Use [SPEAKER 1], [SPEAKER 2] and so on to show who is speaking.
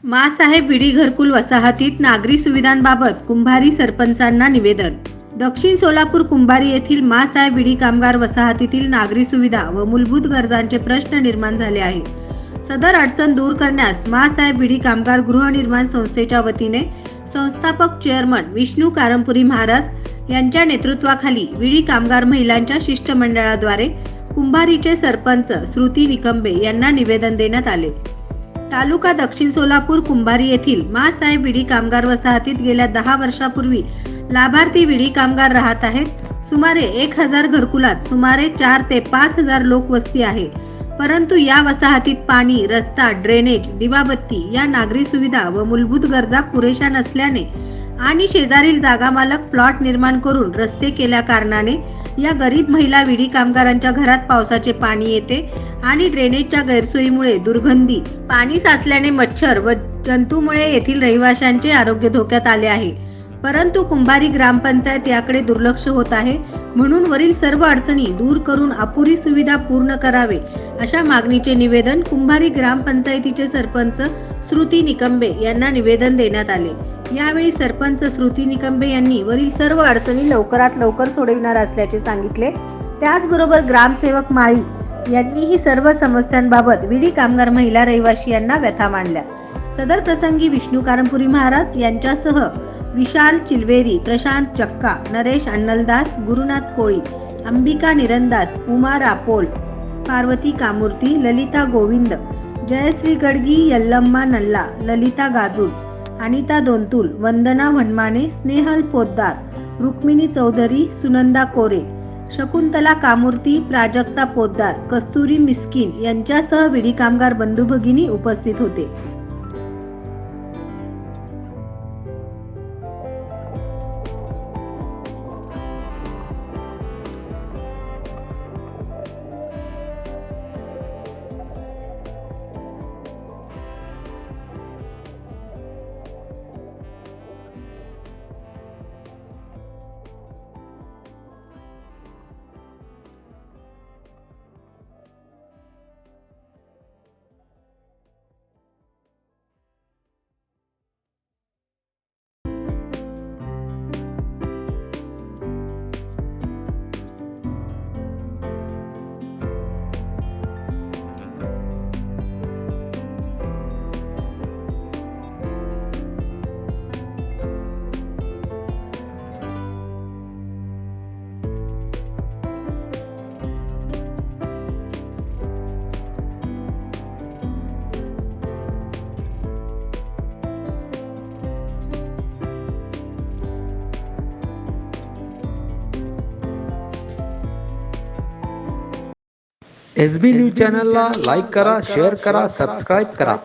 [SPEAKER 1] माँसाहेब विडी घरकुल वसाहतीत नागरी सुविधांबाबत कुंभारी सरपंचांना निवेदन. दक्षिण सोलापूर कुंभारी येथील माँसाहेब विडी कामगार वसाहतीतील नागरी सुविधा व मूलभूत गरजांचे प्रश्न निर्माण झाले आहे. सदर अडचण दूर करण्यास माँसाहेब विडी कामगार गृहनिर्माण संस्थेच्या वतीने संस्थापक चेअरमन विष्णू कारंपुरी महाराज यांच्या नेतृत्वाखाली विडी कामगार महिलांच्या शिष्टमंडळाद्वारे कुंभारीचे सरपंच श्रुती निकंबे यांना निवेदन देण्यात आले. तालुका दक्षिण सोलापूर कुंभारी येथील माँसाहेब विडी कामगार वसाहतीत गेल्या 10 वर्षापूर्वी लाभार्थी विडी कामगार राहत आहेत. सुमारे 1000 घरकुलात सुमारे 4 ते 5000 लोक वस्ती आहे. परंतु या वसाहतीत पाणी, रस्ता, ड्रेनेज, दिवाबत्ती या नागरी सुविधा व मूलभूत गरजा पुरेशा नसल्याने आणि शेजारील जागा मालक प्लॉट निर्माण करून रस्ते केल्या कारणाने या गरीब महिला विडी कामगारांच्या घरात पावसाचे पाणी येते आणि ड्रेनेजच्या गैरसोयीमुळे दुर्गंधी, पाणी साचल्याने मच्छर व जंतूमुळे येथील रहिवाशांचे आरोग्य धोक्यात आले आहे. परंतु कुंभारी ग्रामपंचायत याकडे दुर्लक्ष होत आहे. म्हणून वरील सर्व अडचणी दूर करून अपुरी सुविधा पूर्ण करावे अशा मागणीचे निवेदन कुंभारी ग्रामपंचायतीचे सरपंच श्रुती निकंबे यांना निवेदन देण्यात आले. यावेळी सरपंच श्रुती निकंबे यांनी वरील सर्व अडचणी लवकरात लवकर सोडविणार असल्याचे सांगितले. त्याचबरोबर ग्रामसेवक माळी यांनीही सर्व समस्यांबाबत विडी कामगार महिला रहिवाशी यांना व्यथा मांडल्या. सदर प्रसंगी विष्णू कारंपुरी महाराज यांच्यासह विशाल चिलवेरी, प्रशांत चक्का, नरेश अन्नलदास, गुरुनाथ कोळी, अंबिका निरंदास, उमा रापोल, पार्वती कामूर्ती, ललिता गोविंद, जयश्री गडगी, यल्लम्मा नल्ला, ललिता गाजूल, अनिता दोंतुल, वंदना वनमाने, स्नेहल पोद्दार, रुक्मिणी चौधरी, सुनंदा कोरे, शकुंतला कामूर्ती, प्राजक्ता पोद्दार, कस्तुरी मिस्किन यांच्यासह विडी कामगार बंधू भगिनी उपस्थित होते.
[SPEAKER 2] SB न्यूज चॅनलला लाईक करा, शेअर करा, सबस्क्राईब करा.